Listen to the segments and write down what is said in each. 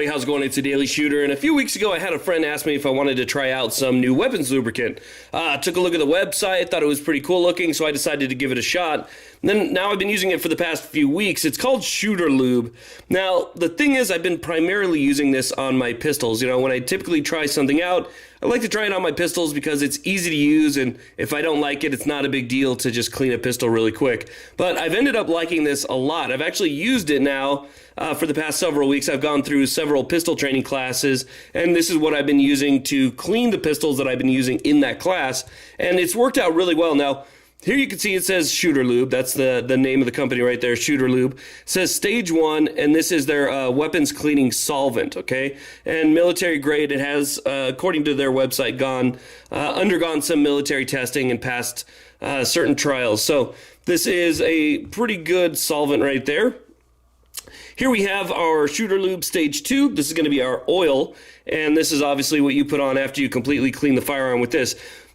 everybody, how's it going? It's a Daily Shooter, and a few weeks ago I had a friend ask me if I wanted to try out some new weapons lubricant. Took a look at the website, thought it was pretty cool looking, so I decided to give it a shot. And then now I've been using it for the past few weeks. It's called Shooter Lube. Now, the thing is, I've been primarily using this on my pistols. You know, when I typically try something out, I like to try it on my pistols because it's easy to use, and if I don't like it, it's not a big deal to just clean a pistol really quick. But I've ended up liking this a lot. I've actually used it now for the past several weeks. I've gone through several pistol training classes, and this is what I've been using to clean the pistols that I've been using in that class, and it's worked out really well. Now, here you can see it says Shooter Lube. That's the name of the company right there, Shooter Lube. It says Stage 1, and this is their weapons cleaning solvent, okay? And military grade, it has, according to their website, undergone some military testing and passed certain trials. So this is a pretty good solvent right there. Here we have our Shooter Lube Stage 2. This is going to be our oil, and this is obviously what you put on after you completely clean the firearm with this.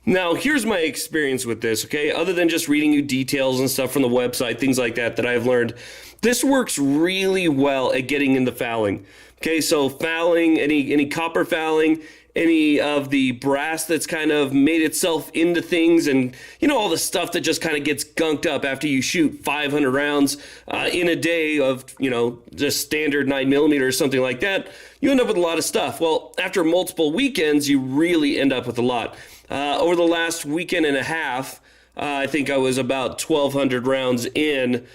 Now, here's my experience with this, okay? Other than just reading you details and stuff from the website, things like that I've learned, this works really well at getting into fouling. Okay, so fouling, any copper fouling, any of the brass that's kind of made itself into things, and you know, all the stuff that just kind of gets gunked up after you shoot 500 rounds in a day of, you know, just standard 9mm or something like that, you end up with a lot of stuff. Well, after multiple weekends, you really end up with a lot. Over the last weekend and a half, I think I was about 1,200 rounds in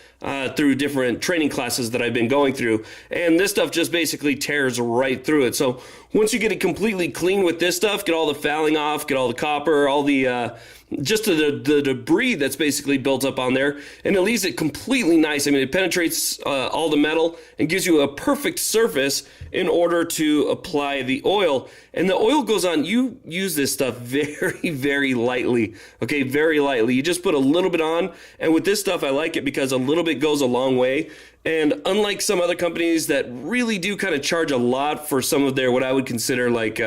through different training classes that I've been going through. And this stuff just basically tears right through it. So once you get it completely clean with this stuff, get all the fouling off, get all the copper, all the just the debris that's basically built up on there, and it leaves it completely nice. I mean, it penetrates all the metal and gives you a perfect surface in order to apply the oil. And the oil goes on, you use this stuff very, very lightly, okay, very lightly. You just put a little bit on, and with this stuff, I like it because a little bit goes a long way. And unlike some other companies that really do kind of charge a lot for some of their, what I would consider like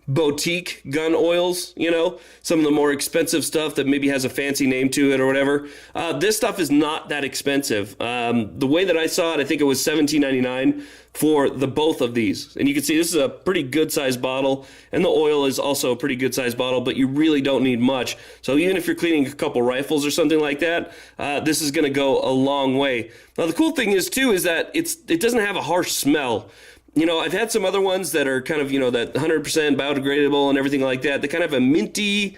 boutique gun oils, you know, some of the more expensive stuff that maybe has a fancy name to it or whatever. This stuff is not that expensive. The way that I saw it, I think it was $17.99 for the both of these. And you can see this is a pretty good sized bottle, and the oil is also a pretty good sized bottle, but you really don't need much. So even if you're cleaning a couple rifles or something like that, this is going to go a long way. Now the cool thing is too is that it doesn't have a harsh smell. You know, I've had some other ones that are kind of, you know, that 100% biodegradable and everything like that. They kind of have a minty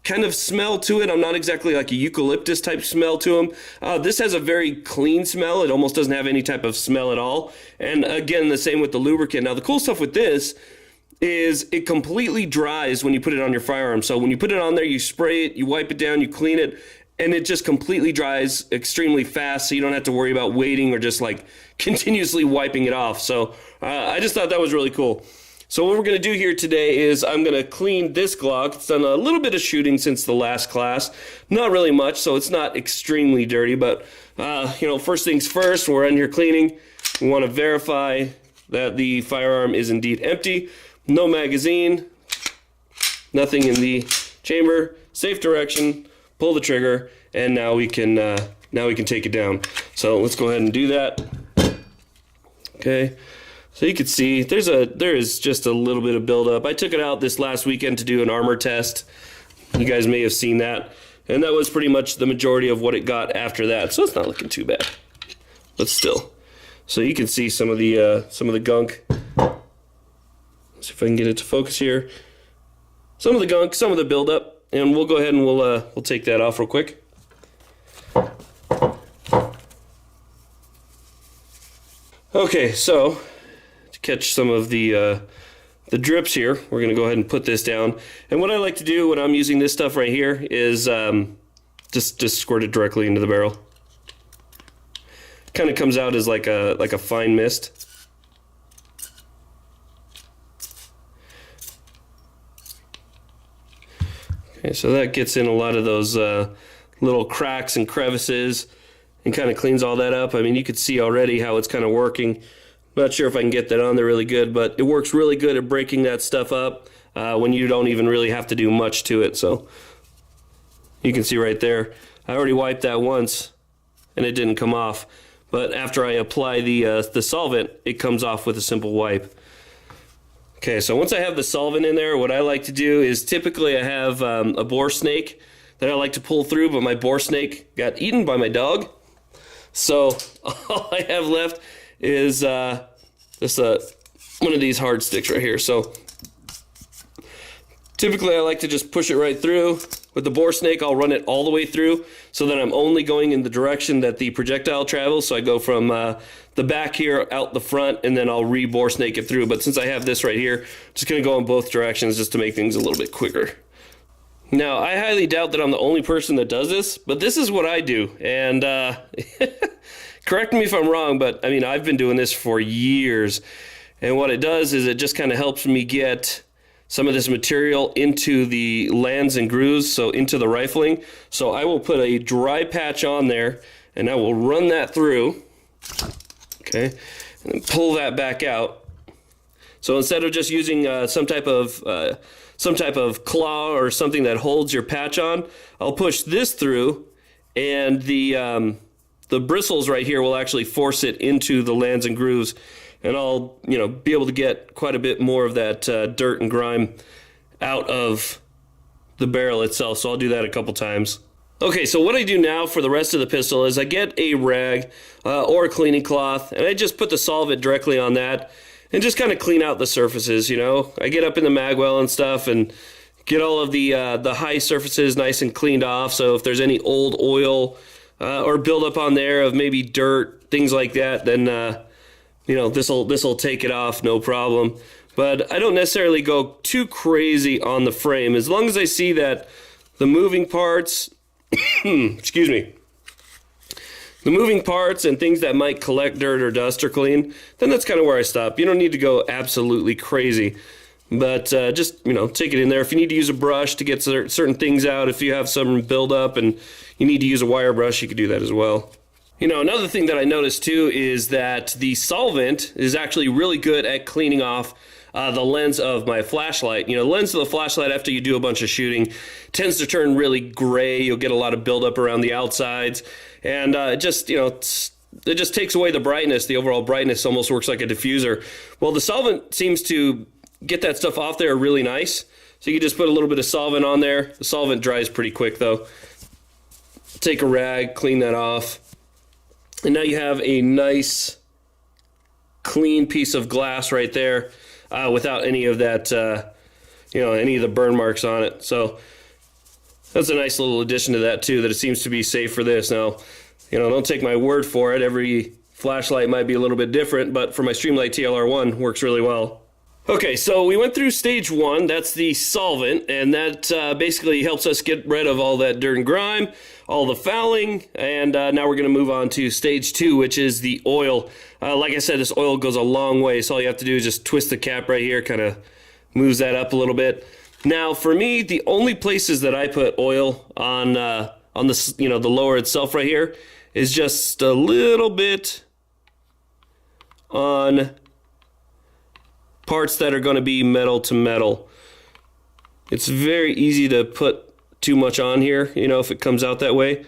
kind of smell to it. I'm not exactly like a eucalyptus type smell to them. This has a very clean smell. It almost doesn't have any type of smell at all. And again, the same with the lubricant. Now, the cool stuff with this is it completely dries when you put it on your firearm. So when you put it on there, you spray it, you wipe it down, you clean it, and it just completely dries extremely fast, so you don't have to worry about waiting or just like continuously wiping it off. So I just thought that was really cool. So what we're going to do here today is I'm going to clean this Glock. It's done a little bit of shooting since the last class. Not really much, so it's not extremely dirty, but you know, first things first, we're in here cleaning. We want to verify that the firearm is indeed empty. No magazine, nothing in the chamber, safe direction. Pull the trigger, and now we can take it down. So let's go ahead and do that. Okay, so you can see there is just a little bit of buildup. I took it out this last weekend to do an armor test. You guys may have seen that, and that was pretty much the majority of what it got after that. So it's not looking too bad, but still. So you can see some of the gunk. Let's see if I can get it to focus here. Some of the gunk, some of the buildup. And we'll go ahead and we'll take that off real quick. Okay, so to catch some of the drips here, we're going to go ahead and put this down. And what I like to do when I'm using this stuff right here is just squirt it directly into the barrel. Kind of comes out as like a fine mist. Okay, so that gets in a lot of those little cracks and crevices and kind of cleans all that up. I mean, you could see already how it's kind of working. Not sure if I can get that on there really good, but it works really good at breaking that stuff up when you don't even really have to do much to it. So you can see right there, I already wiped that once and it didn't come off. but after I apply the solvent, it comes off with a simple wipe. Okay, so once I have the solvent in there, what I like to do is typically I have a boar snake that I like to pull through, but my boar snake got eaten by my dog. So all I have left is just one of these hard sticks right here. So typically I like to just push it right through. With the bore snake, I'll run it all the way through so that I'm only going in the direction that the projectile travels. So I go from the back here out the front, and then I'll re-bore snake it through. But since I have this right here, I'm just going to go in both directions just to make things a little bit quicker. Now, I highly doubt that I'm the only person that does this, but this is what I do. And correct me if I'm wrong, but I mean, I've been doing this for years. And what it does is it just kind of helps me get some of this material into the lands and grooves, so into the rifling. So I will put a dry patch on there, and I will run that through, okay, and then pull that back out. So instead of just using some type of claw or something that holds your patch on, I'll push this through, and the bristles right here will actually force it into the lands and grooves. And I'll, be able to get quite a bit more of that dirt and grime out of the barrel itself. So I'll do that a couple times. Okay, so what I do now for the rest of the pistol is I get a rag or a cleaning cloth, and I just put the solvent directly on that and just kind of clean out the surfaces, I get up in the magwell and stuff and get all of the high surfaces nice and cleaned off. So if there's any old oil or buildup on there of maybe dirt, things like that, then this'll take it off, no problem. But I don't necessarily go too crazy on the frame. As long as I see that the moving parts, excuse me, the moving parts and things that might collect dirt or dust are clean, then that's kind of where I stop. You don't need to go absolutely crazy, but just, take it in there. If you need to use a brush to get certain things out, if you have some buildup and you need to use a wire brush, you can do that as well. Another thing that I noticed too is that the solvent is actually really good at cleaning off the lens of my flashlight. The lens of the flashlight, after you do a bunch of shooting, tends to turn really gray. You'll get a lot of buildup around the outsides, and it just takes away the brightness. The overall brightness almost works like a diffuser. Well, the solvent seems to get that stuff off there really nice. So you can just put a little bit of solvent on there. The solvent dries pretty quick though. Take a rag, clean that off. And now you have a nice, clean piece of glass right there without any of that, any of the burn marks on it. So that's a nice little addition to that too, that it seems to be safe for this. Now, don't take my word for it. Every flashlight might be a little bit different, but for my Streamlight TLR1, works really well. Okay, so we went through stage one, that's the solvent, and that basically helps us get rid of all that dirt and grime, all the fouling, and now we're going to move on to stage two, which is the oil. Like I said, this oil goes a long way, so all you have to do is just twist the cap right here, kind of moves that up a little bit. Now, for me, the only places that I put oil on the the lower itself right here is just a little bit on parts that are going to be metal to metal. It's very easy to put too much on here, if it comes out that way.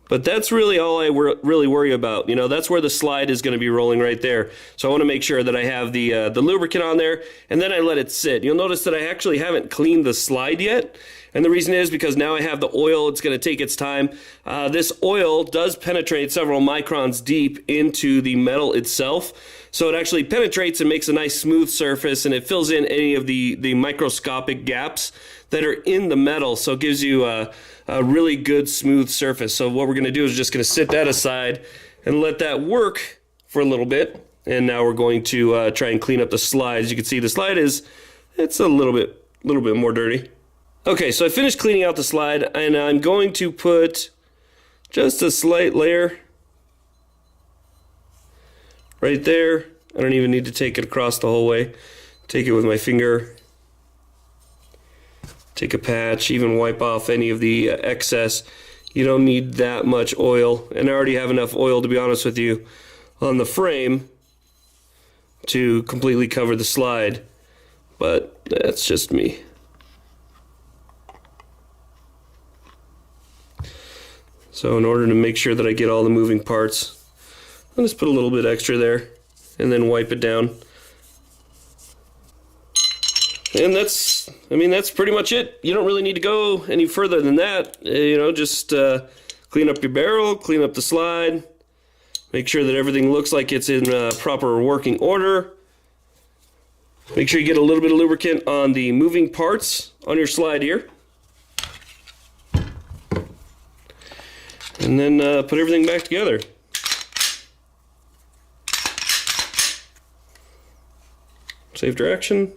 But that's really all I really worry about. That's where the slide is going to be rolling right there. So I want to make sure that I have the lubricant on there, and then I let it sit. You'll notice that I actually haven't cleaned the slide yet. And the reason is because now I have the oil, it's going to take its time. This oil does penetrate several microns deep into the metal itself. So it actually penetrates and makes a nice smooth surface, and it fills in any of the microscopic gaps that are in the metal. So it gives you a really good smooth surface. So what we're going to do is just going to sit that aside and let that work for a little bit. And now we're going to try and clean up the slide. As you can see, the slide it's a little bit more dirty. Okay, so I finished cleaning out the slide, and I'm going to put just a slight layer right there. I don't even need to take it across the whole way. Take it with my finger, take a patch, even wipe off any of the excess. You don't need that much oil, and I already have enough oil, to be honest with you, on the frame to completely cover the slide, but that's just me. So in order to make sure that I get all the moving parts I'll just put a little bit extra there and then wipe it down. And that's pretty much it. You don't really need to go any further than that. You know, just clean up your barrel, clean up the slide, make sure that everything looks like it's in proper working order. Make sure you get a little bit of lubricant on the moving parts on your slide here. And then put everything back together. Save direction.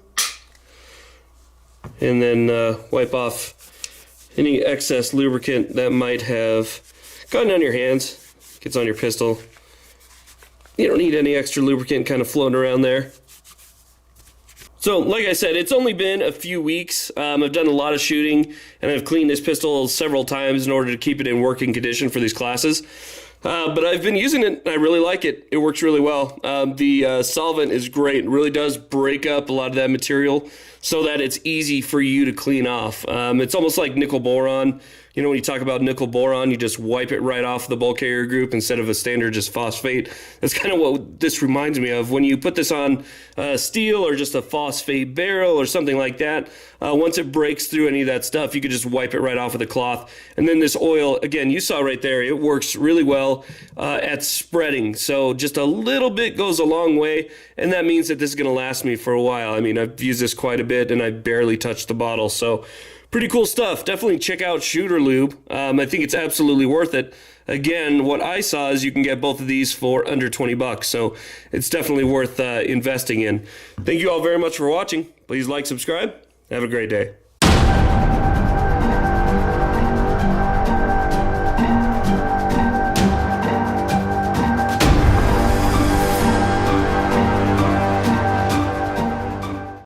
And then wipe off any excess lubricant that might have gotten on your hands, gets on your pistol. You don't need any extra lubricant kind of floating around there. So, like I said, it's only been a few weeks. I've done a lot of shooting, and I've cleaned this pistol several times in order to keep it in working condition for these classes. But I've been using it, and I really like it. It works really well. The solvent is great. It really does break up a lot of that material so that it's easy for you to clean off. It's almost like nickel boron. You know, when you talk about nickel boron, you just wipe it right off the bulk carrier group instead of a standard just phosphate. That's kind of what this reminds me of. When you put this on steel or just a phosphate barrel or something like that, once it breaks through any of that stuff, you could just wipe it right off with a cloth. And then this oil, again, you saw right there, it works really well at spreading. So just a little bit goes a long way, and that means that this is going to last me for a while. I mean, I've used this quite a bit, and I barely touched the bottle. So pretty cool stuff. Definitely check out Shooter Lube. I think it's absolutely worth it. Again, what I saw is you can get both of these for under 20 bucks. So it's definitely worth investing in. Thank you all very much for watching. Please like, subscribe. Have a great day.